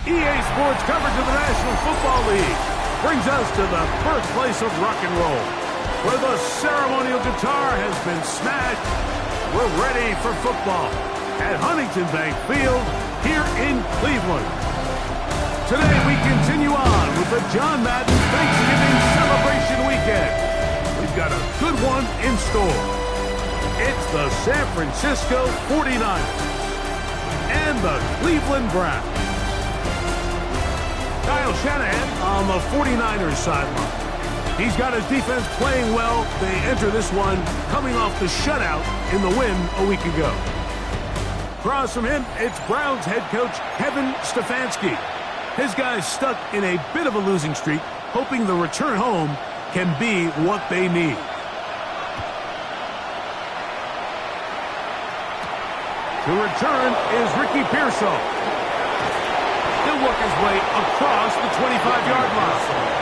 EA Sports coverage of the National Football League brings us to the birthplace of rock and roll, where the ceremonial guitar has been smashed. We're ready for football at Huntington Bank Field here in Cleveland. Today we continue on with the John Madden Thanksgiving celebration weekend. We've got a good one in store. It's the San Francisco 49ers and the Cleveland Browns. Kyle Shanahan on the 49ers sideline. He's got his defense playing well. They enter this one coming off the shutout in the win a week ago. Across from him, it's Browns head coach Kevin Stefanski. His guys stuck in a bit of a losing streak, hoping the return home can be what they need. The return is Ricky Pearsall. He'll work his way across the 25-yard line.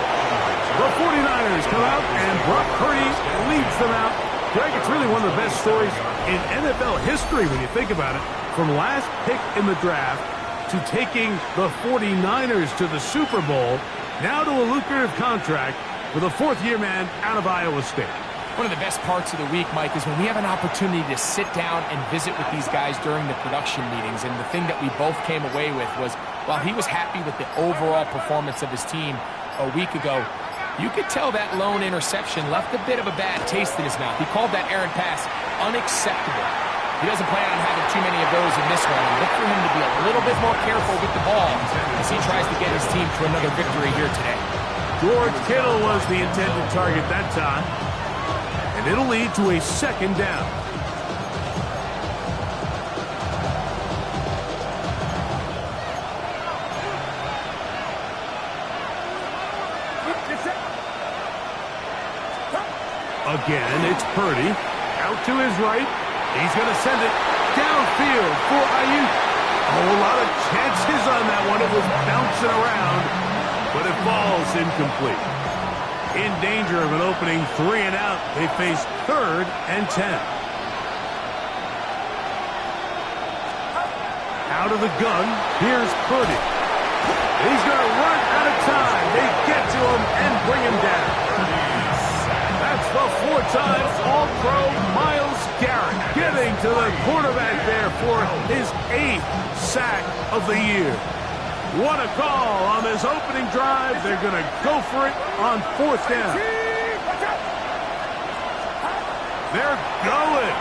The 49ers come out, and Brock Purdy leads them out. Greg, it's really one of the best stories in NFL history when you think about it. From last pick in the draft to taking the 49ers to the Super Bowl, now to a lucrative contract with a fourth-year man out of Iowa State. One of the best parts of the week, Mike, is when we have an opportunity to sit down and visit with these guys during the production meetings. And the thing that we both came away with was, while he was happy with the overall performance of his team a week ago, you could tell that lone interception left a bit of a bad taste in his mouth. He called that errant pass unacceptable. He doesn't plan on having too many of those in this one. And look for him to be a little bit more careful with the ball as he tries to get his team to another victory here today. George Kittle was the intended target that time. And it'll lead to a second down. Again, it's Purdy. Out to his right. He's going to send it downfield for Ayuk. Oh, a lot of chances on that one. It was bouncing around, but it falls incomplete. In danger of an opening 3 and out, they face 3rd and 10. Out of the gun, here's Purdy. He's going to run out of time. They get to him and bring him down. That's the 4-time All-Pro Myles Garrett getting to the quarterback there for his 8th sack of the year. What a call on this opening drive. They're going to go for it on 4th down. They're going.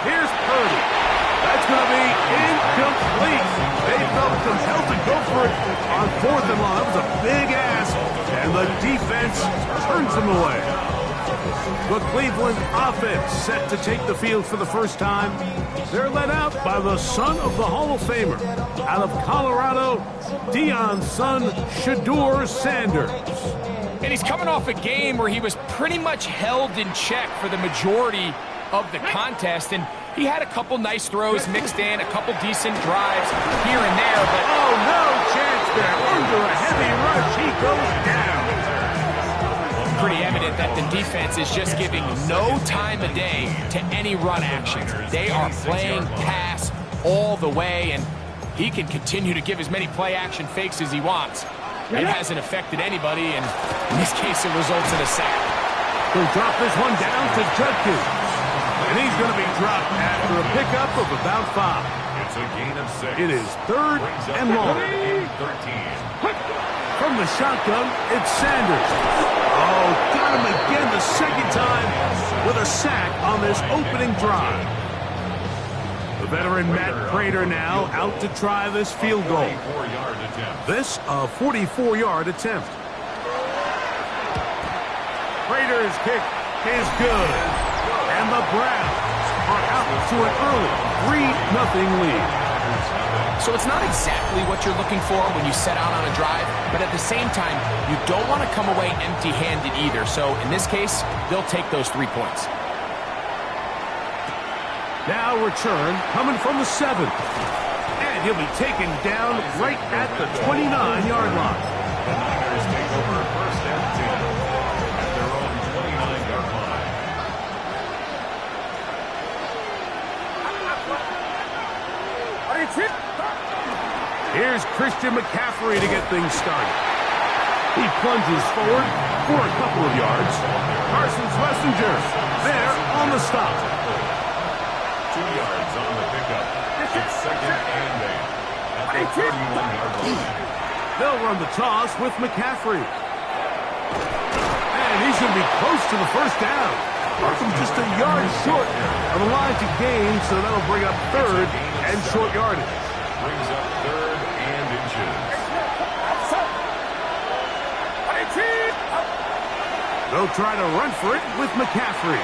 Here's Purdy. That's going to be incomplete. They felt compelled to go for it on 4th and long. That was a big ask, and the defense turns them away. The Cleveland offense set to take the field for the first time. They're led out by the son of the Hall of Famer. Out of Colorado, Deion's son, Shedeur Sanders. And he's coming off a game where he was pretty much held in check for the majority of the contest. And he had a couple nice throws mixed in, a couple decent drives here and there. But oh, no chance there. Under a heavy rush, he goes down. Pretty evident that the defense is just giving no time of day to any run actions. They are playing pass all the way, and he can continue to give as many play-action fakes as he wants. It hasn't affected anybody, and in this case, it results in a sack. He'll drop this one down to Judkins, and he's going to be dropped after a pickup of about 5. It's a gain of 6. It is 3rd and long. 13. From the shotgun, it's Sanders. Oh, got him again the second time with a sack on this opening drive. The veteran Matt Prater now out to try this field goal. This a 44-yard attempt. Prater's kick is good. And the Browns are out to an early 3-0 lead. So it's not exactly what you're looking for when you set out on a drive, but at the same time, you don't want to come away empty-handed either. So in this case, they'll take those 3 points. Now return coming from the 7th. And he'll be taken down right at the 29-yard line. The Niners take over 1st and 10 at their own 29-yard line. Here's Christian McCaffrey to get things started. He plunges forward for a couple of yards. Carson's Messenger there on the stop. 2 yards on the pickup. It's second and 8 at the 31-yard line. They'll run the toss with McCaffrey. And he's going to be close to the first down. Markham just a yard short of the line to gain, so that'll bring up third and short yardage. Brings up third and inches. They'll try to run for it with McCaffrey.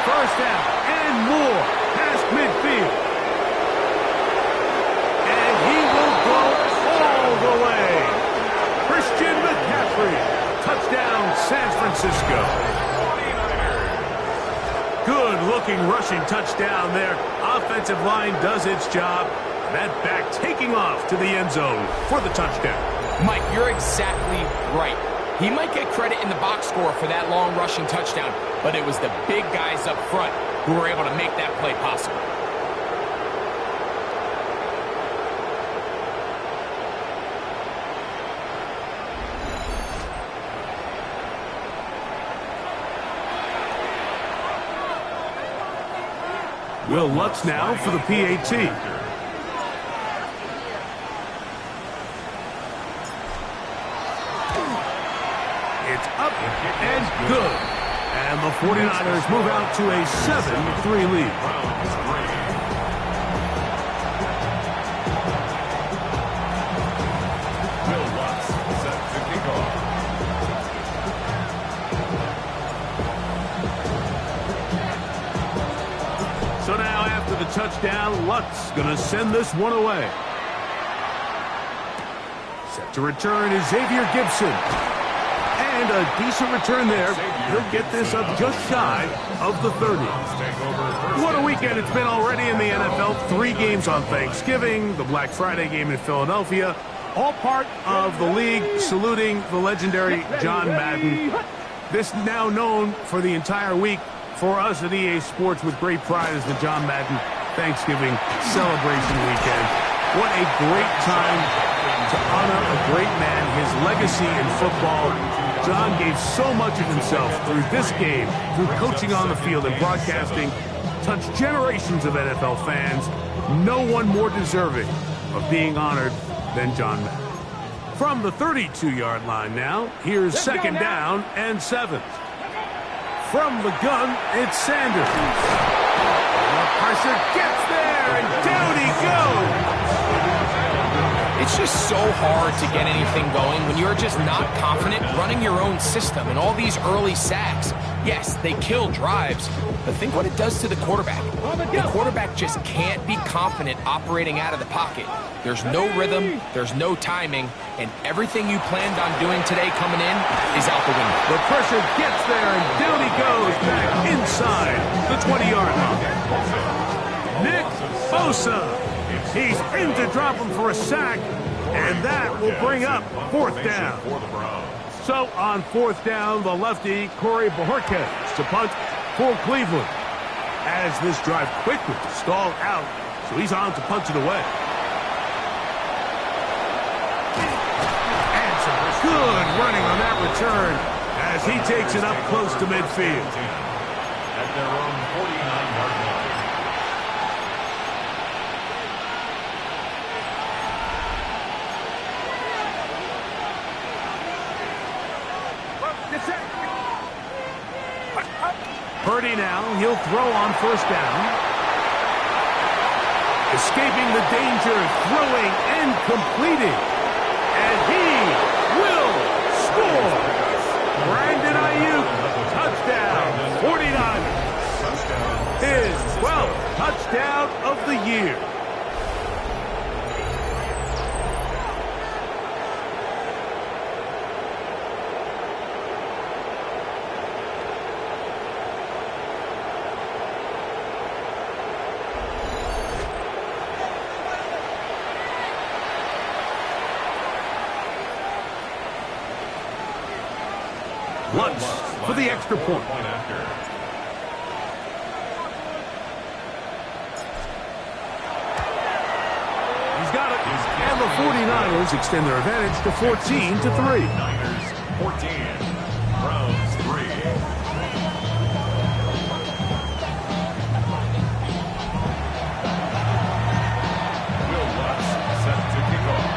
First down and more past midfield. And he will go all the way. Christian McCaffrey. Touchdown, San Francisco. Good-looking rushing touchdown there. Offensive line does its job. That back taking off to the end zone for the touchdown. Mike, you're exactly right. He might get credit in the box score for that long rushing touchdown, but it was the big guys up front who were able to make that play possible. Will Lutz now for the PAT. It's up and good. And the 49ers move out to a 7-3 lead. Will Lutz set to kick off. So now after the touchdown, Lutz going to send this one away. Set to return is Xavier Gibson. And a decent return there. He'll get this up just shy of the 30. What a weekend it's been already in the NFL. 3 games on Thanksgiving, the Black Friday game in Philadelphia. All part of the league saluting the legendary John Madden. This now known for the entire week for us at EA Sports with great pride as the John Madden Thanksgiving celebration weekend. What a great time to honor a great man, his legacy in football. John gave so much of himself through this game, through coaching on the field and broadcasting, touched generations of NFL fans. No one more deserving of being honored than John Madden. From the 32-yard line now, here's second down and 7. From the gun, it's Sanders. The pressure gets there, and down he goes. It's just so hard to get anything going when you're just not confident running your own system. And all these early sacks, yes, they kill drives, but think what it does to the quarterback. The quarterback just can't be confident operating out of the pocket. There's no rhythm, there's no timing, and everything you planned on doing today coming in is out the window. The pressure gets there, and down he goes back inside the 20-yard line. Nick Bosa. He's in to drop him for a sack, and that will bring up fourth down. So on fourth down, the lefty, Corey Bojorquez, to punt for Cleveland. As this drive quickly stalled out, so he's on to punch it away. And some good running on that return as he takes it up close to midfield. At their own 49-yard line. Purdy now, he'll throw on first down. Escaping the danger, throwing and completing. And he will score. Brandon Ayuk, touchdown, 49. His 12th touchdown of the year. Lutz for the extra point. He's got it. And the 49ers extend their advantage to 14-3. Niners 14, Browns 3. Will Lutz set to kick off.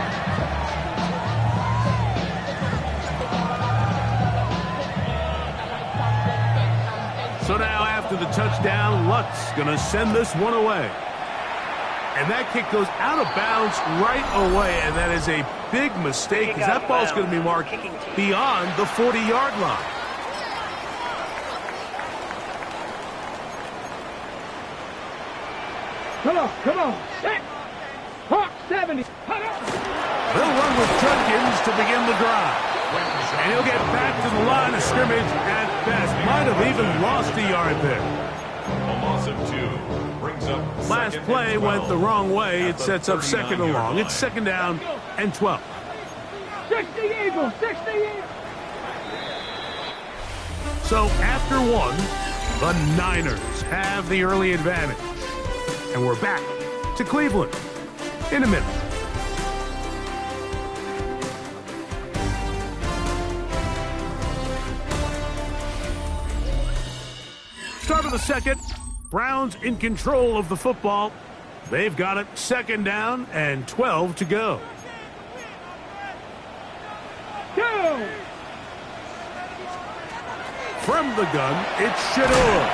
So now after the touchdown, Lutz going to send this one away. And that kick goes out of bounds right away, and that is a big mistake because that ball's going to be marked beyond the 40-yard line. Come on. 70. They'll run with Judkins to begin the drive. And he'll get back to the line of scrimmage at best. Might have even lost a yard there. A loss of 2 brings up Last play went the wrong way. It sets up second and long. It's second down and 12. 60 Eagles. So after one, the Niners have the early advantage. And we're back to Cleveland in a minute. Start of the second. Browns in control of the football. They've got it second down and 12 to go. Go! From the gun, it's Shador.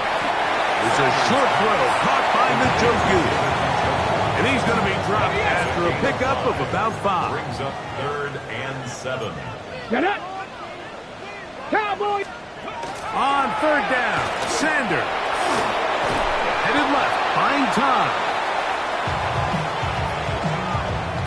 It's a short throw caught by Njoku. And he's going to be dropped after a pickup of about 5. brings up 3rd and 7. Get up! Cowboys! On 3rd down, Sanders. Headed left, buying time.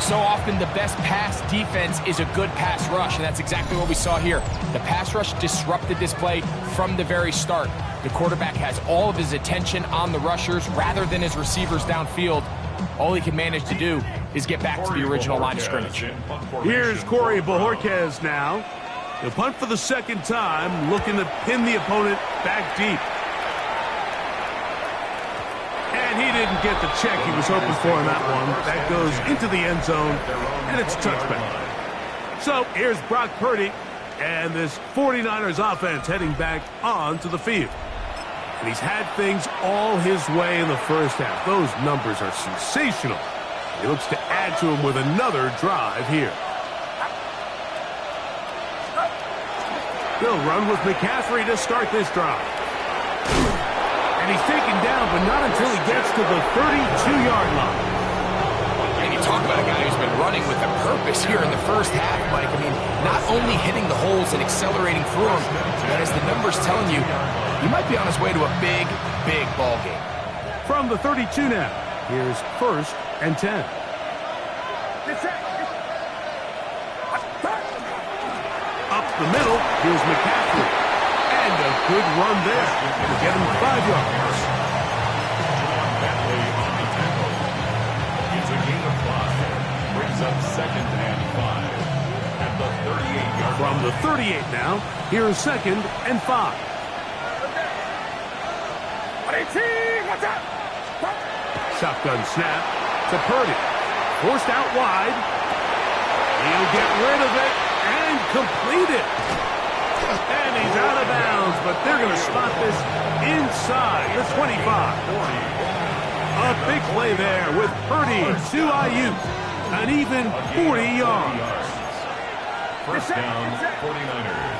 So often the best pass defense is a good pass rush, and that's exactly what we saw here. The pass rush disrupted this play from the very start. The quarterback has all of his attention on the rushers rather than his receivers downfield. All he can manage to do is get back to the original line of scrimmage. Here's Corey Bojorquez now. The punt for the second time, looking to pin the opponent back deep. And he didn't get the check he was hoping for in that one. That goes into the end zone, and it's a touchback. So here's Brock Purdy, and this 49ers offense heading back onto the field. And he's had things all his way in the first half. Those numbers are sensational. He looks to add to them with another drive here. They'll run with McCaffrey to start this drive. And he's taken down, but not until he gets to the 32-yard line. And you talk about a guy who's been running with a purpose here in the first half, Mike. I mean, not only hitting the holes and accelerating through them, but as the numbers telling you, he might be on his way to a big, big ball game. From the 32 now, here's 1st and 10. Up the middle, here's McCaffrey. And a good run there to get him 5 yards. Bentley on the tackle. It's a gain of 5. Brings up 2nd and 5. At the 38-yard From the 38 now, here's 2nd and 5. Shotgun snap to Purdy. Forced out wide. He'll get rid of it and complete it. And he's out of bounds, but they're going to spot this inside the 25. A big play there with Purdy to Ayuk. An even 40 yards. First down, 49ers.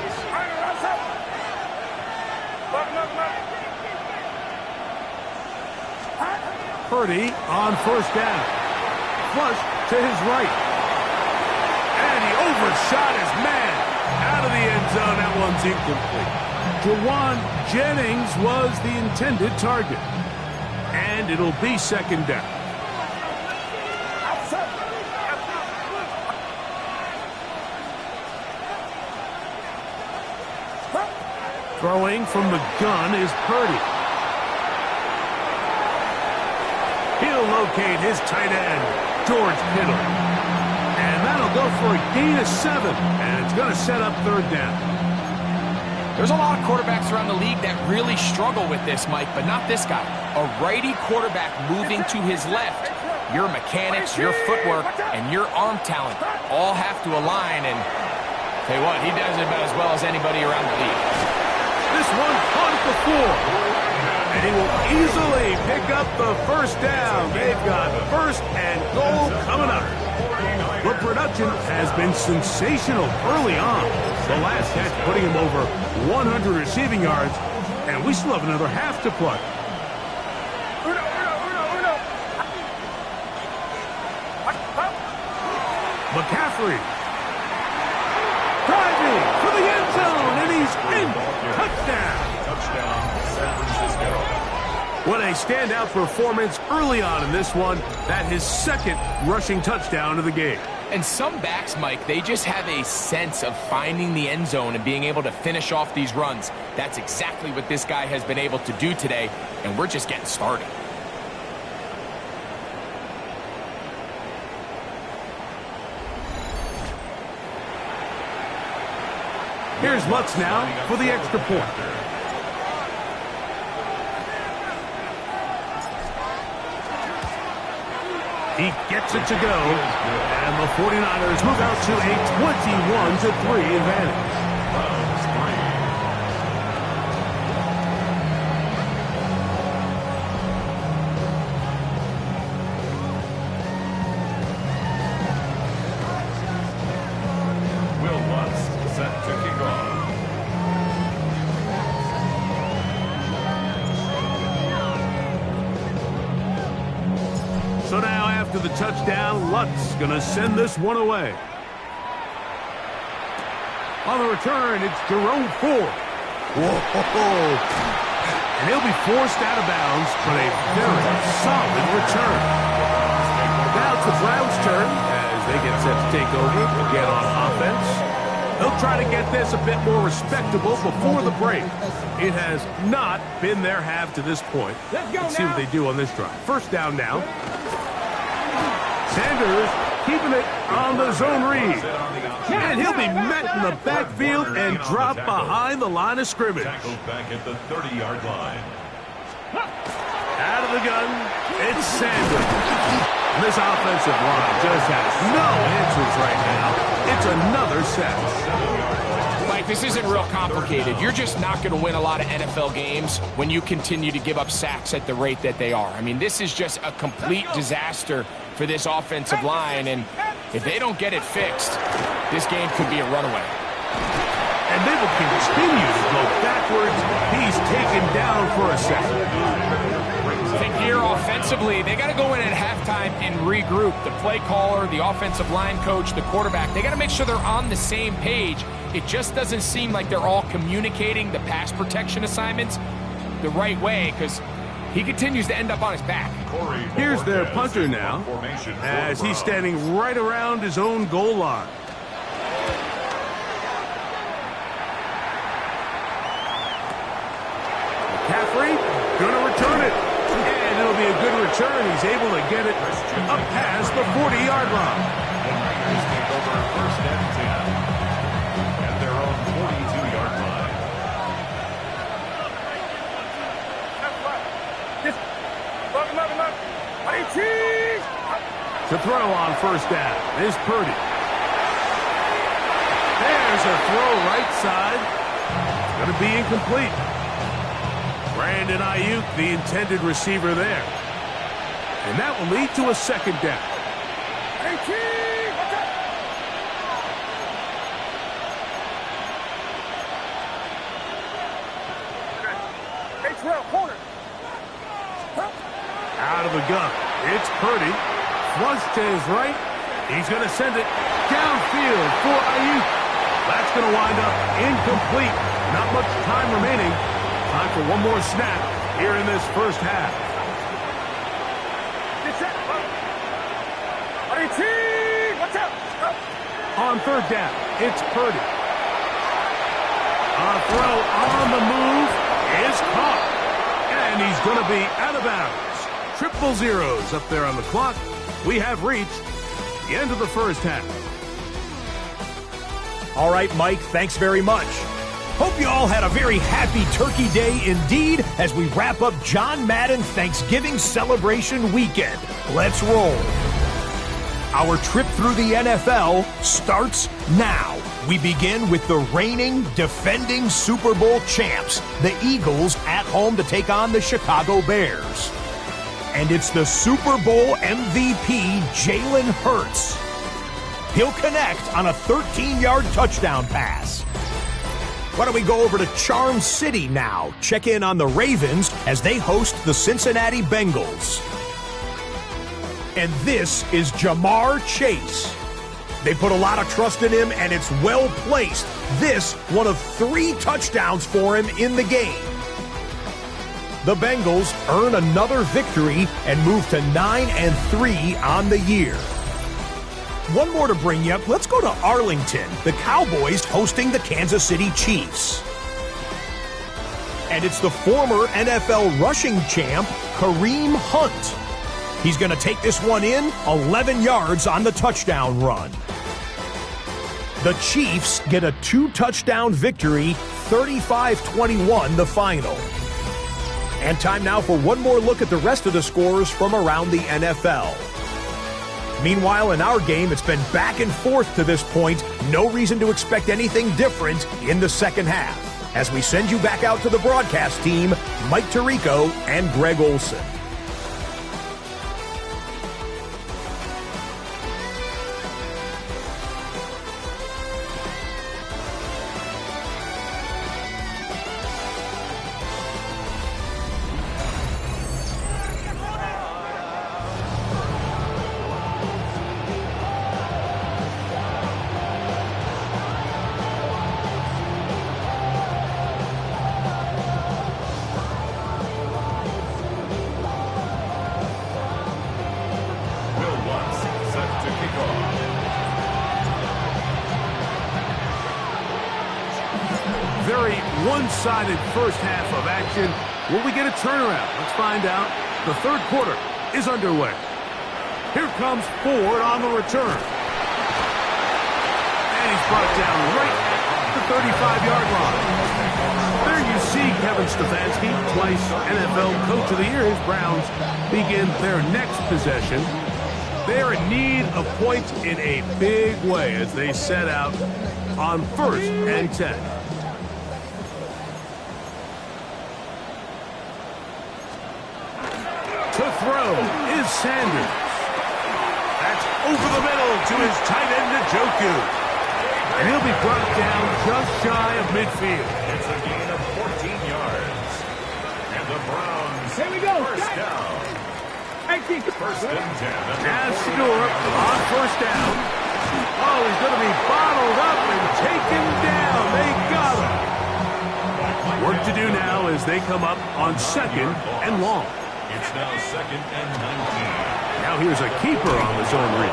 Purdy on 1st down. Flush to his right. And he overshot his man. Out of the end zone, that one's incomplete. Jawan Jennings was the intended target. And it'll be 2nd down. Throwing from the gun is Purdy. He'll locate his tight end, George Kittle. And that'll go for a gain of 7. And it's going to set up 3rd down. There's a lot of quarterbacks around the league that really struggle with this, Mike, but not this guy. A righty quarterback moving to his left your mechanics, your footwork, and your arm talent all have to align. And tell you what, he does it about as well as anybody around the league. This one caught at the floor. And he will easily pick up the first down. They've got first and goal coming up. The production has been sensational early on. The last catch putting him over 100 receiving yards. And we still have another half to play. McCaffrey. Driving for the end zone. And he's in. Touchdown. San Francisco. What a standout performance early on in this one. That his second rushing touchdown of the game. And some backs, Mike, they just have a sense of finding the end zone and being able to finish off these runs. That's exactly what this guy has been able to do today, and we're just getting started. Here's Lutz now for the extra point. He gets it to go, and the 49ers move out to a 21-3 advantage. Will Lutz set to kick off. So now after the touchdown, Lutz going to send this one away. On the return, it's Jerome Ford. Whoa! And he'll be forced out of bounds, but a very solid return. Now it's the Browns' turn as they get set to take over again on offense. They'll try to get this a bit more respectable before the break. It has not been their half to this point. Let's see what they do on this drive. First down now. Sanders keeping it on the zone read. And he'll be met in the backfield and dropped behind the line of scrimmage. Tackled back at the 30-yard line. Out of the gun, it's Sanders. This offensive line just has no answers right now. It's another sack. Mike, this isn't real complicated. You're just not going to win a lot of NFL games when you continue to give up sacks at the rate that they are. I mean, this is just a complete disaster for this offensive line, and if they don't get it fixed, this game could be a runaway. And they will continue to go backwards. He's taken down for a second. I think here offensively, they got to go in at halftime and regroup. The play caller, the offensive line coach, the quarterback, they got to make sure they're on the same page. It just doesn't seem like they're all communicating the pass protection assignments the right way, because he continues to end up on his back. Here's their punter now, as he's standing right around his own goal line. McCaffrey gonna return it. And it'll be a good return. He's able to get it up past the 40-yard line. The Niners take over first and 10 at their own 42-yard line. To throw on first down is Purdy. There's a throw right side. It's going to be incomplete. Brandon Ayuk, the intended receiver there. And that will lead to a second down. Out of the gun. It's Purdy. Flush to his right. He's going to send it downfield for Ayuk. That's going to wind up incomplete. Not much time remaining. Time for one more snap here in this first half. On third down, it's Purdy. A throw on the move is caught. And he's going to be out of bounds. Triple zeros up there on the clock. We have reached the end of the first half. All right, Mike, thanks very much. Hope you all had a very happy Turkey Day indeed as we wrap up John Madden Thanksgiving celebration weekend. Let's roll. Our trip through the NFL starts now. We begin with the reigning, defending Super Bowl champs, the Eagles, at home to take on the Chicago Bears. And it's the Super Bowl MVP, Jalen Hurts. He'll connect on a 13-yard touchdown pass. Why don't we go over to Charm City now? Check in on the Ravens as they host the Cincinnati Bengals. And this is Jamar Chase. They put a lot of trust in him, and it's well placed. This, one of 3 touchdowns for him in the game. The Bengals earn another victory and move to 9-3 on the year. One more to bring you up. Let's go to Arlington. The Cowboys hosting the Kansas City Chiefs. And it's the former NFL rushing champ, Kareem Hunt. He's going to take this one in, 11 yards on the touchdown run. The Chiefs get a 2-touchdown victory, 35-21 the final. And time now for one more look at the rest of the scores from around the NFL. Meanwhile, in our game, it's been back and forth to this point. No reason to expect anything different in the second half. As we send you back out to the broadcast team, Mike Tirico and Greg Olson. Very one-sided first half of action. Will we get a turnaround? Let's find out. The third quarter is underway. Here comes Ford on the return. And he's brought down right at the 35-yard line. There you see Kevin Stefanski, twice NFL Coach of the Year. His Browns begin their next possession. They're in need of points in a big way as they set out on 1st and 10. To throw is Sanders. That's over the middle to his tight end, Njoku. And he'll be brought down just shy of midfield. It's a gain of 14 yards. And the Browns Here we go. first down. 18. First and 10. As Stewart on first down. Oh, he's going to be bottled up and taken down. They got him. Work to do now as they come up on 2nd and long. It's now 2nd and 19. Now here's a keeper on the zone read.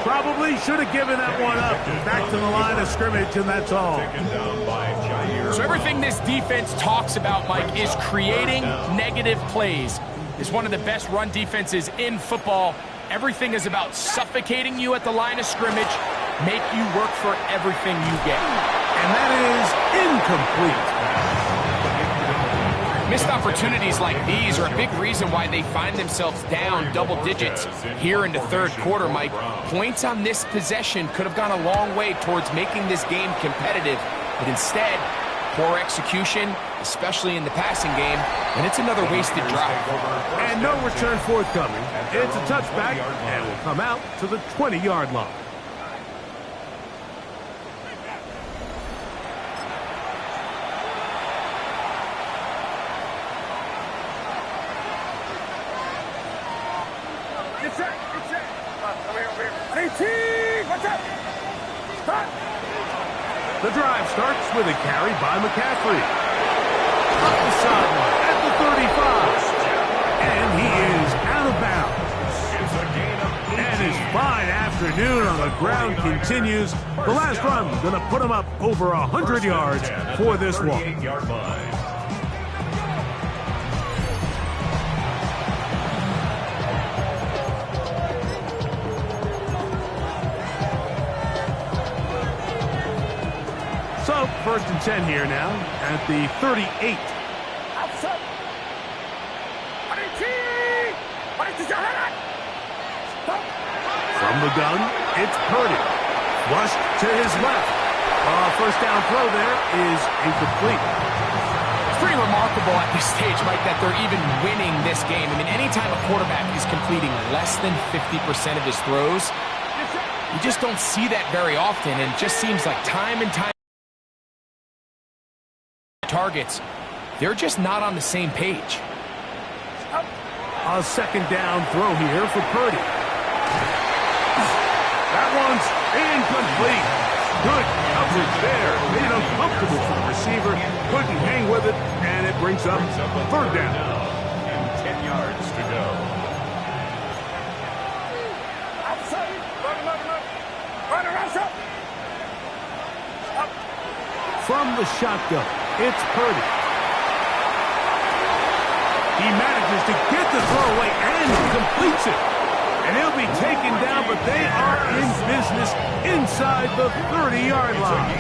Probably should have given that one up. Back to the line of scrimmage, and that's all. Taken down by Jair. So everything this defense talks about, Mike, is creating negative plays. It's one of the best run defenses in football. Everything is about suffocating you at the line of scrimmage, make you work for everything you get. And that is incomplete. Missed opportunities like these are a big reason why they find themselves down double digits here in the third quarter, Mike. Points on this possession could have gone a long way towards making this game competitive, but instead, poor execution, especially in the passing game, and it's another wasted drive. And no return forthcoming. It's a touchback, and will come out to the 20-yard line. The drive starts with a carry by McCaffrey. Up the sideline at the 35. And he is out of bounds. It's a gain of 18. And his fine afternoon on the ground continues. The last run is going to put him up over 100 yards for this one. 38-yard line. So, first and 10 here now at the 38. From the gun, it's Purdy. Flushed to his left. First down throw there is incomplete. It's pretty remarkable at this stage, Mike, that they're even winning this game. I mean, anytime a quarterback is completing less than 50% of his throws, you just don't see that very often, and it just seems like time and time targets, they're just not on the same page. A second down throw here for Purdy. That one's incomplete. Good coverage there. Made it uncomfortable for the receiver. Couldn't hang with it, and it brings up third down. And 10 yards to go. From the shotgun, it's Purdy. He manages to get the throw away and completes it. And he'll be taken down, but they are in business inside the 30-yard line.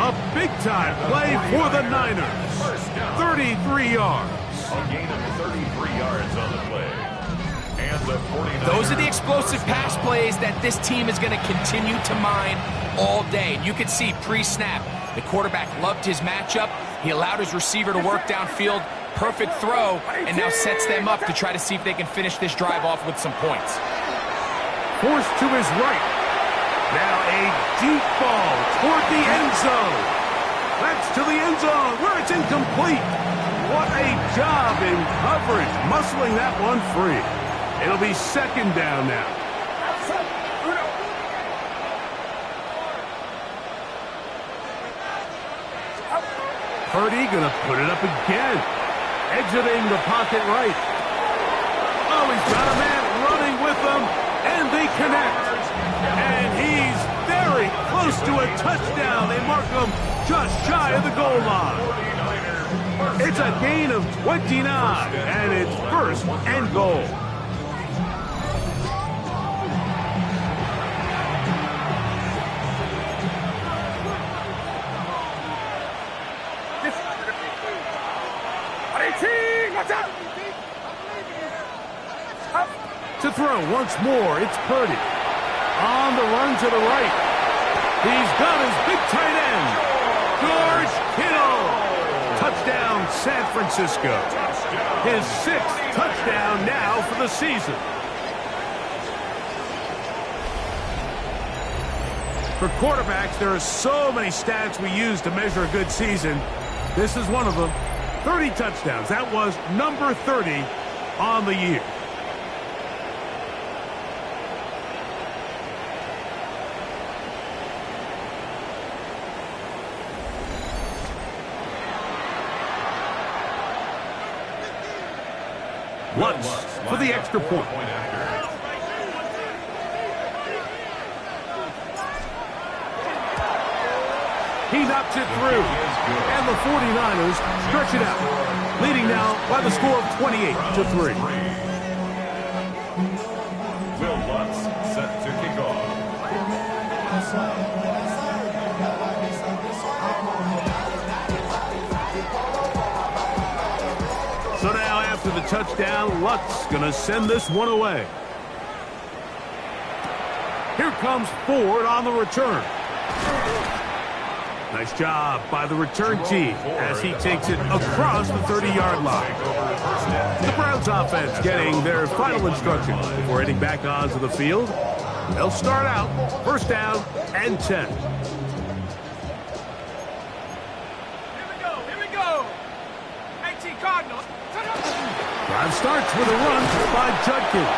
A big-time play for the Niners. 33 yards. A gain of 33 yards on the play. And the 49ers. Those are the explosive pass plays that this team is going to continue to mine all day. And you can see pre-snap, the quarterback loved his matchup. He allowed his receiver to work downfield. Perfect throw, and now sets them up to try to see if they can finish this drive off with some points. Forced to his right. Now a deep ball toward the end zone. That's to the end zone where it's incomplete. What a job in coverage, muscling that one free. It'll be second down now. Purdy gonna put it up again. Exiting the pocket right. Oh, he's got a man running with them, and they connect. And he's very close to a touchdown. They mark him just shy of the goal line. It's a gain of 29, and it's first and goal. To throw once more, it's Purdy. On the run to the right. He's got his big tight end, George Kittle. Touchdown, San Francisco. His 6th touchdown now for the season. For quarterbacks, there are so many stats we use to measure a good season. This is one of them. 30 touchdowns. That was number 30 on the year. Lutz for the extra point. He knocks it through. And the 49ers stretch it out, leading now by the score of 28-3. Will Lutz set to kick off. So now after the touchdown, Lutz gonna send this one away. Here comes Ford on the return. Nice job by the return team as he takes it across the 30-yard line. The Browns offense getting their final instructions before heading back onto the field. They'll start out first down and 10. Here we go. 18 Cardinals. Drive starts with a run by Judkins.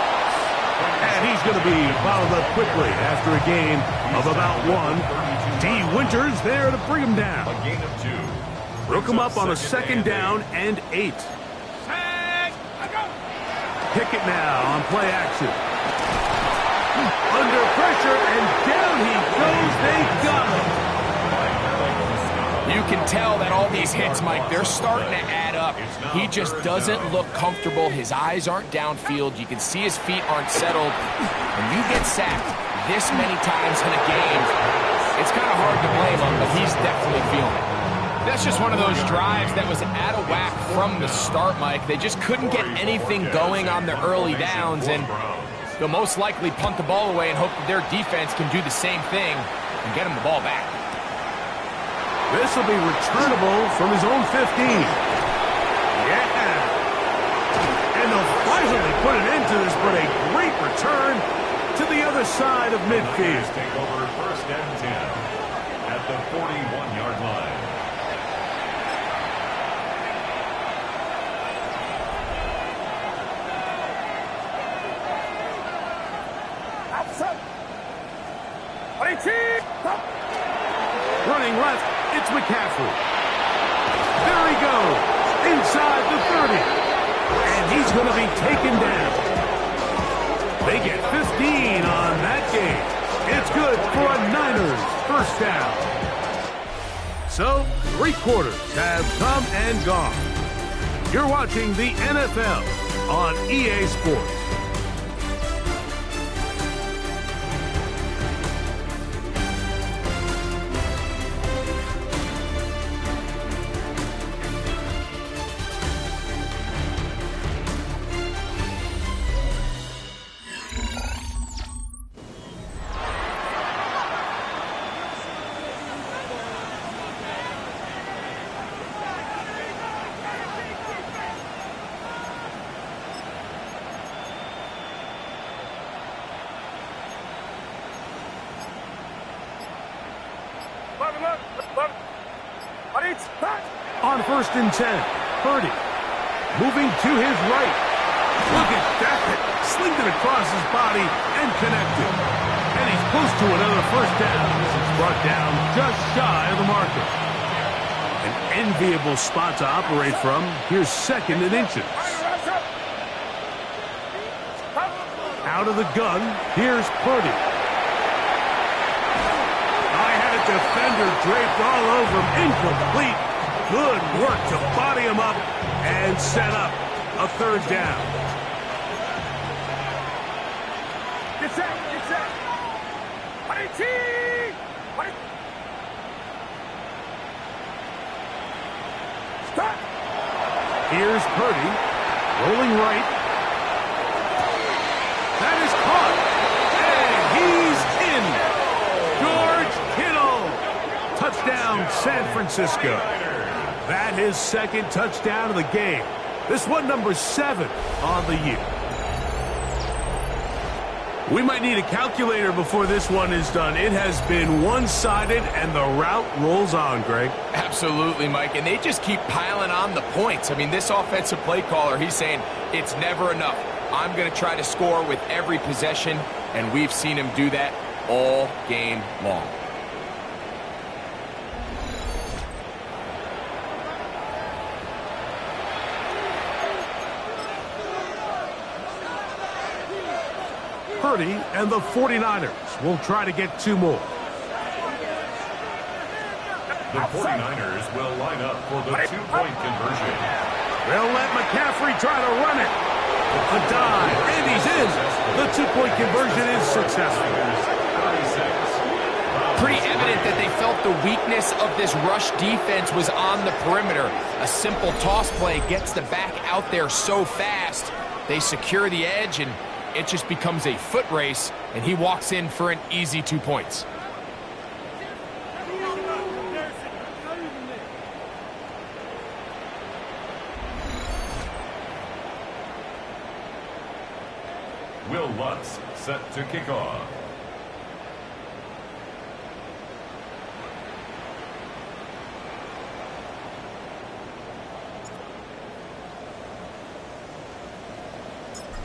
And he's going to be followed up quickly after a gain of about 1. D. Winters there to bring him down. A gain of 2. Broke him up on a second down and 8. Pickett now on play action. Under pressure, and down he goes. They got him. You can tell that all these hits, Mike, they're starting to add up. He just doesn't look comfortable. His eyes aren't downfield. You can see his feet aren't settled. When you get sacked this many times in a game, It's kind of hard to blame him, but he's definitely feeling it. That's just one of those drives that was out of whack from the start, Mike. They just couldn't get anything going on the early downs, and they'll most likely punt the ball away and hope that their defense can do the same thing and get them the ball back. This will be returnable from his own 15. Yeah. And they'll finally put an end to this, but a great return to the other side of midfield. Take over first and 10 at the 41-yard line. Running left, it's McCaffrey. There he goes, inside the 30. And he's going to be taken down. They get 15 on that game. It's good for a Niners first down. So, 3 quarters have come and gone. You're watching the NFL on EA Sports. On first and 10, Purdy moving to his right. Look at that. Slinged it across his body and connected. And he's close to another first down. It's brought down just shy of the marker. An enviable spot to operate from. Here's second and inches. Out of the gun, here's Purdy. I had a defender draped all over him. Incomplete. Good work to body him up and set up a third down. Get set, get set. Stop. Here's Purdy, rolling right. That is caught, and he's in. George Kittle. Touchdown, San Francisco. That is second touchdown of the game. This one number 7 on the year. We might need a calculator before this one is done. It has been one-sided, and the route rolls on, Greg. Absolutely, Mike, and they just keep piling on the points. I mean, this offensive play caller, he's saying it's never enough. I'm going to try to score with every possession, and we've seen him do that all game long. Purdy and the 49ers will try to get 2 more. The 49ers will line up for the 2-point conversion. They'll let McCaffrey try to run it. A dive, and he's in. The 2-point conversion is successful. Pretty evident that they felt the weakness of this rush defense was on the perimeter. A simple toss play gets the back out there so fast. They secure the edge, and it just becomes a foot race, and he walks in for an easy 2 points. Will Lutz set to kick off.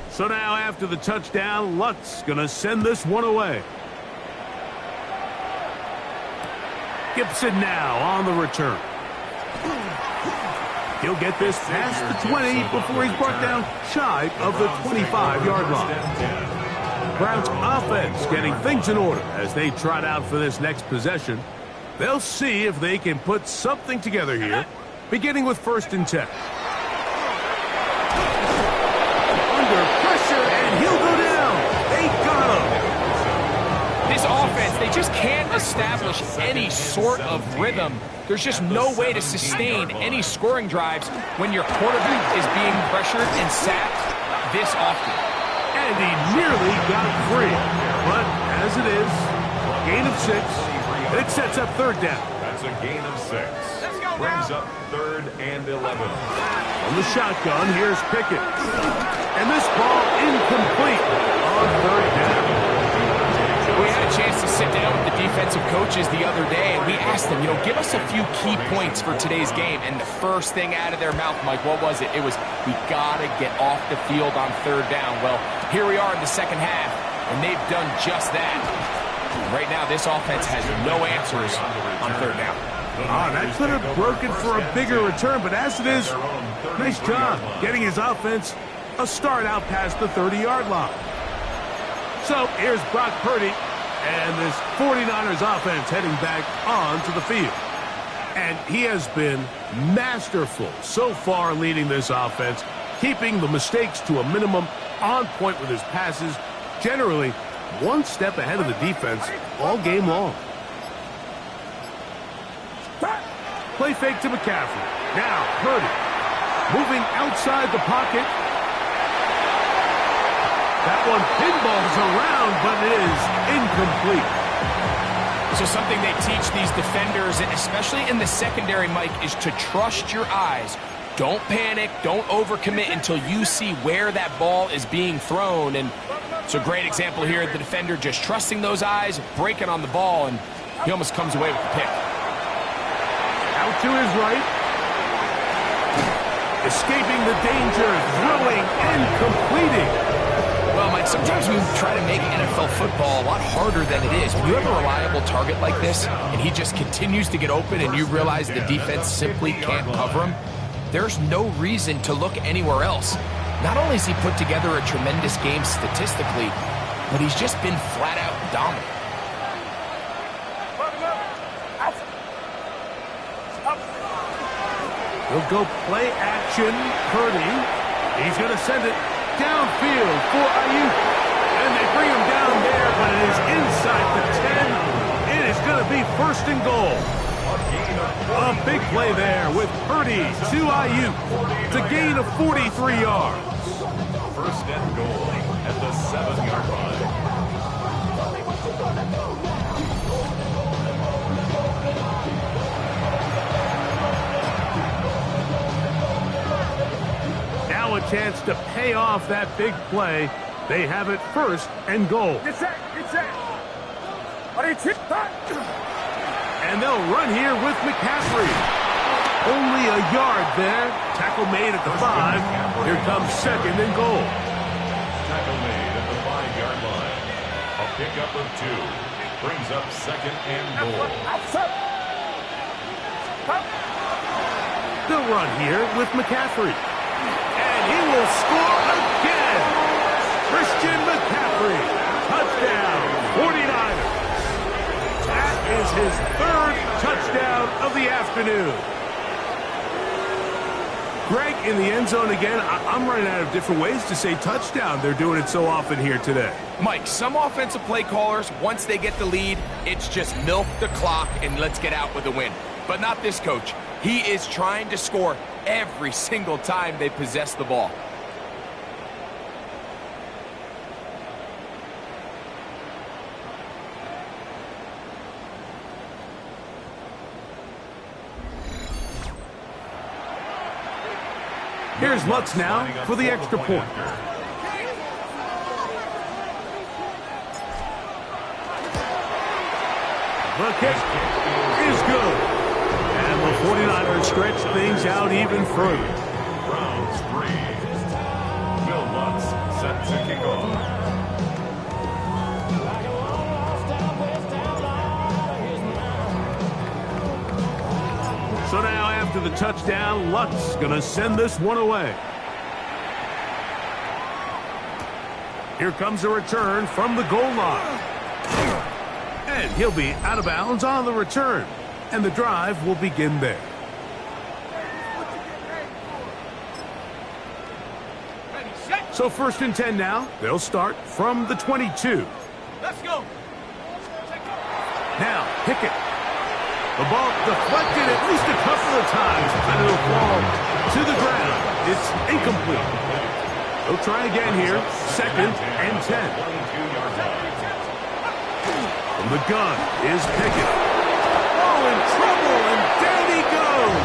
So now after the touchdown, Lutz going to send this one away. Gibson now on the return. He'll get this past the 20 before he's brought down shy of the 25-yard line. Browns offense getting things in order as they trot out for this next possession. They'll see if they can put something together here, beginning with first and 10. Under pressure, and he'll go down. They got him. This offense, they just can't establish any sort of rhythm. There's just no way to sustain any scoring drives when your quarterback is being pressured and sacked this often. And he nearly got it free. But as it is, gain of 6. It sets up third down. That's a gain of 6. Brings up 3rd and 11. On the shotgun, here's Pickett. And this ball incomplete on third down. We had a chance to sit down with the defensive coaches the other day, and we asked them, give us a few key points for today's game. And the first thing out of their mouth, Mike, what was it? It was, we got to get off the field on third down. Well, here we are in the second half, and they've done just that. Right now, this offense has no answers on third down. That could have broken for a bigger return, but as it is, nice job getting his offense a start out past the 30-yard line. So here's Brock Purdy, and this 49ers offense heading back onto the field. And he has been masterful so far leading this offense, keeping the mistakes to a minimum, on point with his passes, generally one step ahead of the defense all game long. Play fake to McCaffrey. Now Purdy moving outside the pocket. That one pinballs around, but it is incomplete. So something they teach these defenders, and especially in the secondary, Mike, is to trust your eyes. Don't panic. Don't overcommit until you see where that ball is being thrown. And it's a great example here of the defender just trusting those eyes, breaking on the ball, and he almost comes away with the pick. Out to his right. Escaping the danger, throwing and completing. Well, Mike, sometimes we try to make NFL football a lot harder than it is. When you have a reliable target like this, and he just continues to get open, and you realize the defense simply can't cover him, there's no reason to look anywhere else. Not only has he put together a tremendous game statistically, but he's just been flat-out dominant. He'll go play action. Purdy. He's going to send it downfield for Ayuk. And they bring him down there, but it is inside the 10. It is going to be 1st and goal. A big play there with Purdy to Ayuk. It's a gain of 43 yards. 1st and goal at the 7-yard line. Now a chance to pay off that big play. They have it 1st and goal. Get set. Get set. And they'll run here with McCaffrey. Only a yard there. Tackle made at the 5. Here comes 2nd and goal. Tackle made at the 5-yard line. A pickup of 2. Brings up 2nd and goal. They'll run here with McCaffrey. And he will score again. Christian McCaffrey. Touchdown, 49ers. That is his 3rd touchdown of the afternoon. Greg, in the end zone again, I'm running out of different ways to say touchdown. They're doing it so often here today. Mike, some offensive play callers, once they get the lead, it's just milk the clock and let's get out with a win. But not this coach. He is trying to score every single time they possess the ball. Here's Lutz now for the extra point. The kick is good. And the 49ers stretch things out even further. Browns 3. Will Lutz set to kick off. So now after the touchdown, Lutz going to send this one away. Here comes a return from the goal line. And he'll be out of bounds on the return. And the drive will begin there. So 1st and 10 now. They'll start from the 22. Let's go. Now, Pickett. The ball deflected at least a couple of times, and it'll fall to the ground. It's incomplete. They'll try again here. 2nd and 10. From the gun is Pickett. Oh, in trouble, and down he goes.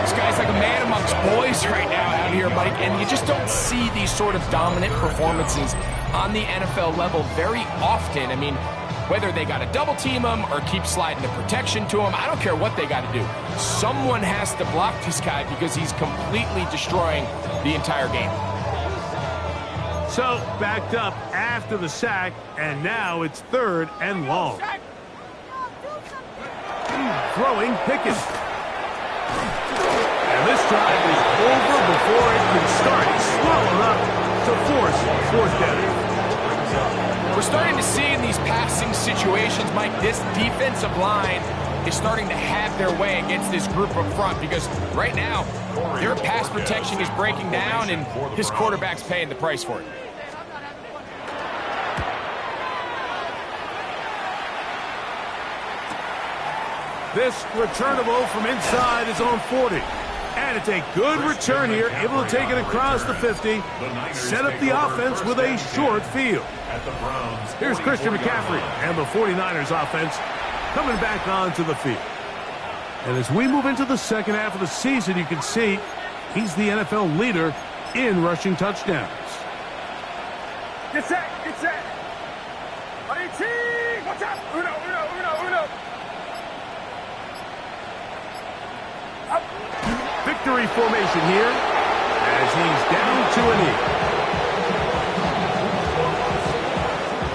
This guy's like a man amongst boys right now out here, Mike, and you just don't see these sort of dominant performances on the NFL level very often. I mean, whether they got to double team him or keep sliding the protection to him, I don't care what they got to do. Someone has to block this guy because he's completely destroying the entire game. So, backed up after the sack, and now it's 3rd and long. Throwing Pickett. And this drive is over before it can start. Swallowed up to force 4th down. We're starting to see in these passing situations, Mike, this defensive line is starting to have their way against this group up front because right now, their pass protection is breaking down and his quarterback's paying the price for it. This returnable from inside his own 40. And it's a good return here, able to take it across the 50, set up the offense with a short field. Here's Christian McCaffrey and the 49ers offense coming back onto the field. And as we move into the second half of the season, you can see he's the NFL leader in rushing touchdowns. Get set, get set. Watch out. Uno. Up. Victory formation here as he's down to a knee.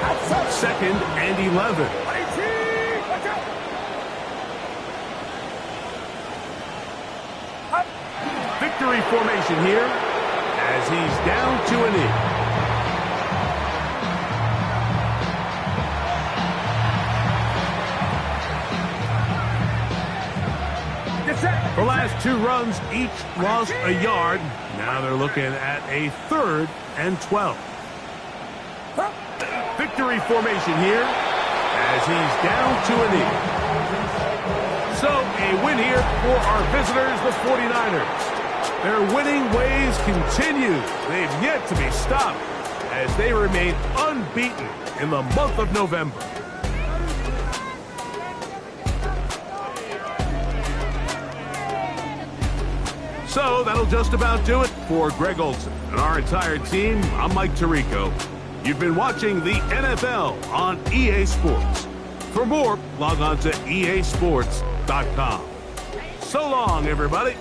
Outside. 2nd and 11. Watch out. Up. Victory formation here as he's down to a knee. The last 2 runs each lost a yard. Now they're looking at a 3rd and 12. Victory formation here as he's down to a knee. So a win here for our visitors, the 49ers. Their winning ways continue. They've yet to be stopped as they remain unbeaten in the month of November. So that'll just about do it for Greg Olsen and our entire team. I'm Mike Tirico. You've been watching the NFL on EA Sports. For more, log on to easports.com. So long, everybody.